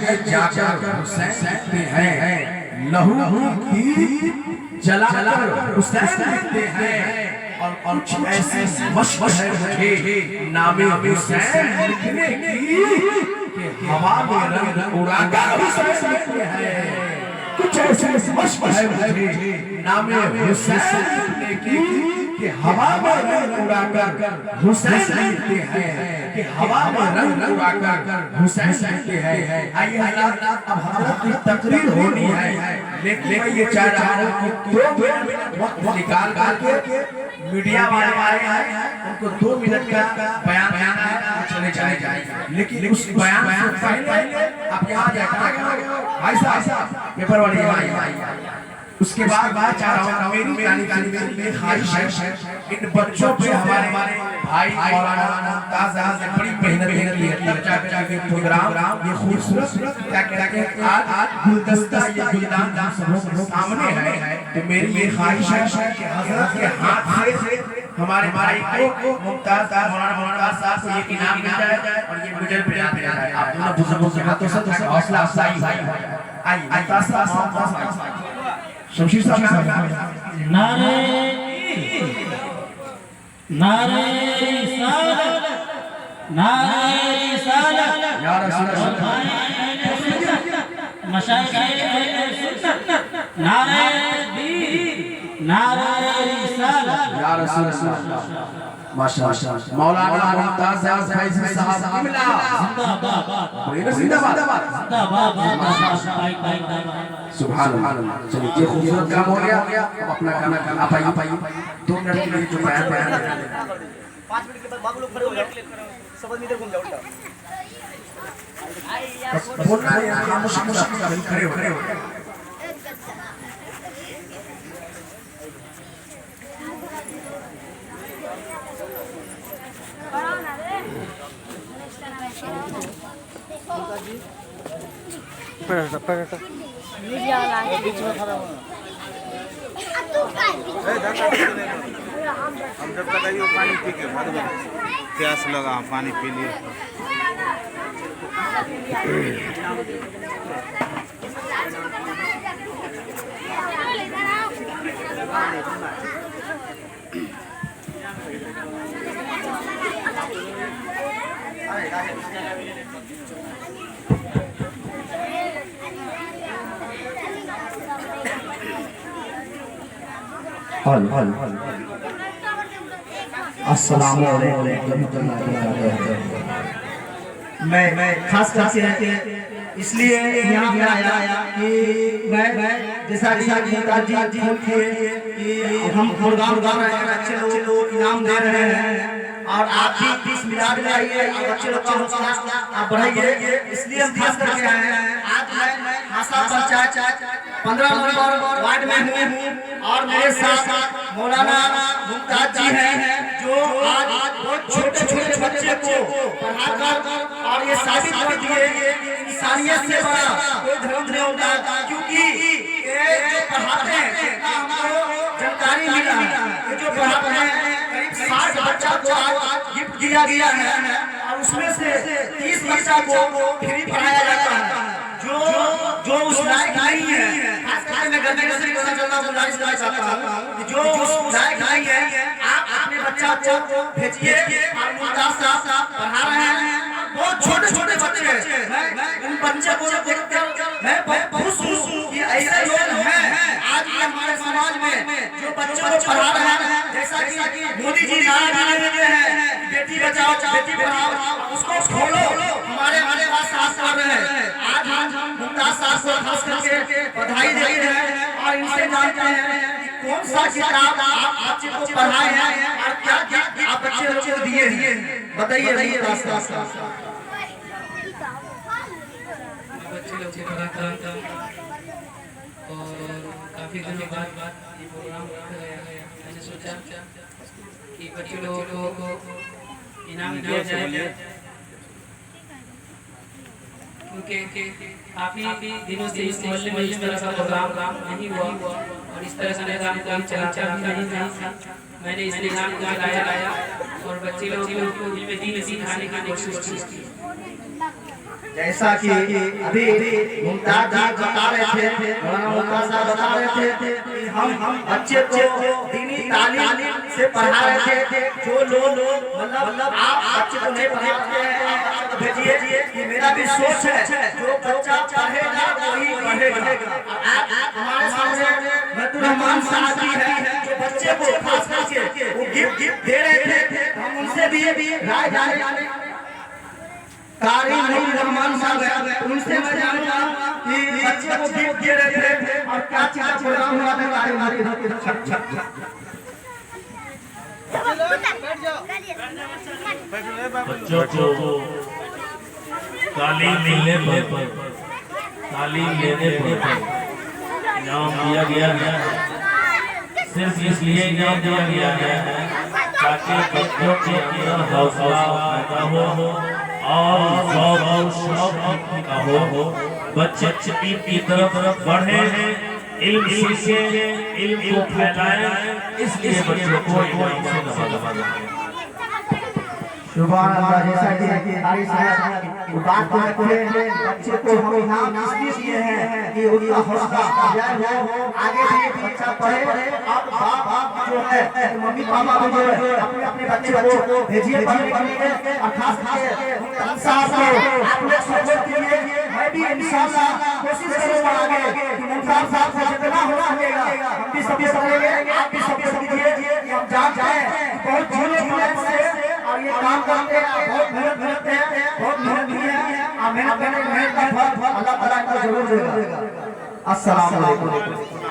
में जाकर हुसैन लिखते हैं, लहू की जलाकर हुसैन लिखते हैं। और कुछ ऐसी मशक है मुझे नामे हुसैन लिखने की कि हवा में रंग उड़ाकर हुसैन लिखते हैं। कुछ ऐसी मशक है मुझे नामे हुसैन लिखने की कि हवा में रंग उड़ाकर हुसैन लिखते हैं, कि हवा में रंग उड़ाकर हुसैन लिखते हैं। आइए हज़रात, अब हमारी तकरीर होनी है, लेकिन मैं ये चाह रहा हूँ कि 2 मिनट वक्त निकाल के मीडिया वाले आए हैं, उनको 2 मिनट का बयान देना है, चले जाएंगे। लेकिन उस बयान से पहले आप यहाँ जाए भाई साहब पेपर वाले भाई, उसके बाद चाह रहा हूँ मेरी ख्वाहिश है इन बच्चों पे हमारे भाई मौलाना मुमताज ने बड़ी मेहनत की है, तब जाके प्रोग्राम ये खूबसूरत क्या कहते हैं आज गुलदस्ता ये गुलदान सामने है। तो मेरी ये ख्वाहिश है कि हज़रत के हाथ से हमारे भाई को मुमताज मौलाना साहब को ये इनाम मिल जाए और ये गुजर पे जाए। आप दोनों बुजुर्गों के हाथों से हौसला अफजाई आइए मुमताज साहब शमशीर साहब नारे नारे रिसालत नारे रिसालत या रसूल अल्लाह मशाइख सुन्नत नारे तकबीर नारे रिसालत या रसूल अल्लाह माशाअल्लाह। मौलाना मुमताज फैज़ी साहब किबला जिंदाबाद जिंदाबाद सुभान अल्लाह। चलिए ये खूबसूरत काम हो गया, अब अपना खाना आप आइए 2 मिनट के लिए जो बयान 5 मिनट के बाद बाबू लोग खड़े हो जाओ, सब आदमी इधर घूम जाओ, उल्टा बोलना है, खामोश खड़े हो। बीच में खड़ा होना। हम जब तक आइए पानी पी के बाद प्यास लगा पानी पी लिए। अस्सलाम वालेकुम। मैं खास करके इसलिए यहाँ आया कि मैं जैसा मुमताज जी फोन किए कि हम प्रोग्राम कर रहे हैं, अच्छे लोगों को इनाम दे रहे हैं और आप भी 20 मिनट में आइए, बच्चे लोग का हौसला आप बढ़ाइए। इसलिए हम खास करके आए हैं। आज मैं हासा पंचायत 15 नंबर वार्ड में हूँ और मेरे साथ मौलाना मुमताज जी हैं जो आज बहुत छोटे बच्चे को पढ़ाकर और ये साबित कर दिए कि इंसानियत से बड़ा कोई धर्म नहीं होता, क्योंकि ये जो पढ़ाते हैं हमको जानकारी मिला है, ये जो पढ़ाते हैं करीब 60 बच्चा को आज गिफ्ट दिया गया है और उसमें से 30 बच्चा को फ्री पढ़ाया जाता है जो उस लायक नहीं है। खास करके मैं गंदे से कहना चाहता हूँ, गुजारिश करना चाहता हूँ कि जो उस लायक नहीं है आप अपने बच्चा को भेजिए। और मुमताज साहब पढ़ा रहे हैं, बहुत छोटे बच्चे, उन बच्चे को देखकर मैं बहुत खुश हूँ कि ऐसे लोग हैं आज भी हमारे समाज में जो बच्चों को पढ़ा रहे हैं। जैसा कि मोदी जी नारा देते हैं बेटी बचाओ बेटी पढ़ाओ, उसको खोलो, हमारे साथ कर रहे हैं। आज हम मुमताज साहब को खास करके बधाई दे रहे हैं और इनसे जानते हैं कि कौन सा किताब आप बच्चे को पढ़ाए हैं और क्या आप बच्चे को दिए हैं, बताइए। बच्चे लोग को पढ़ाता और काफी दिनों बाद ये प्रोग्राम कराया गया। मैंने सोचा कि बच्चे लोगों को इनाम दिया जाए, क्योंकि काफी दिनों से इस मोहल्ले में इस तरह का प्रोग्राम नहीं हुआ और इस तरह का निज़ाम चला नहीं था। मैंने इस निज़ाम को लाया और बच्चे लोगों को दीन सिखाने की कोशिश की। जैसा कि अभी मुमताज जी बता रहे थे, मुमताज साहब बता रहे थे कि हम बच्चे को दीनी तालीम से पढ़ा रहे थे। जो लोग मतलब आप बच्चे को नहीं पढ़ाते हैं, आप बच्चे को भेजिए। ये मेरा भी सोच है, जो बच्चा पढ़ेगा वही पढ़ेगा। आप हमारे सामने मधुर रहमान साहब जी है, जो बच्चे को खास करके वो गिफ्ट दे रहे थे, हम उनसे भी राय जाने कारी नहीं रहमान साहब है, उनसे मैं जानूंगा कि बच्चे को गिफ्ट दे रहे थे और क्या क्या प्रोग्राम हुआ था। हमारी बच्चों को तालीम लेने पर इनाम दिया गया है। सिर्फ इसलिए इनाम दिया गया है ताकि बच्चों के अंदर हौसला पैदा हो और शौक हो, बच्चे की तरफ बढ़े, इल्म सीखे, इल्म को फैलाएं। इसलिए बच्चों को इनाम से नवाजा। सुभान अल्लाह। जैसा कि कारी साहब बात करते हैं, बच्चे को हम इनाम इसलिए दिए हैं कि उनका हौसला अफजाई हो, आगे भी बच्चा पढ़े। अब बाप जो है, मम्मी पापा भी जो है, अपने बच्चे को भेजिए पढ़ने के लिए। और खास करके साहब को आप लोग सपोर्ट कीजिए। मैं भी इंशाअल्लाह कोशिश करूंगा आगे कि मुमताज साहब को जितना होना होगा हम भी सपोर्ट करेंगे, आप भी सपोर्ट कीजिए कि हम जान जाए बहुत मेहनत से और ये काम करते हैं, बहुत मेहनत करते हैं, बहुत मेहनत की है। आप मेहनत करने मेहनत का फल अल्लाह ताला आपको जरूर देगा। अस्सलाम वालेकुम।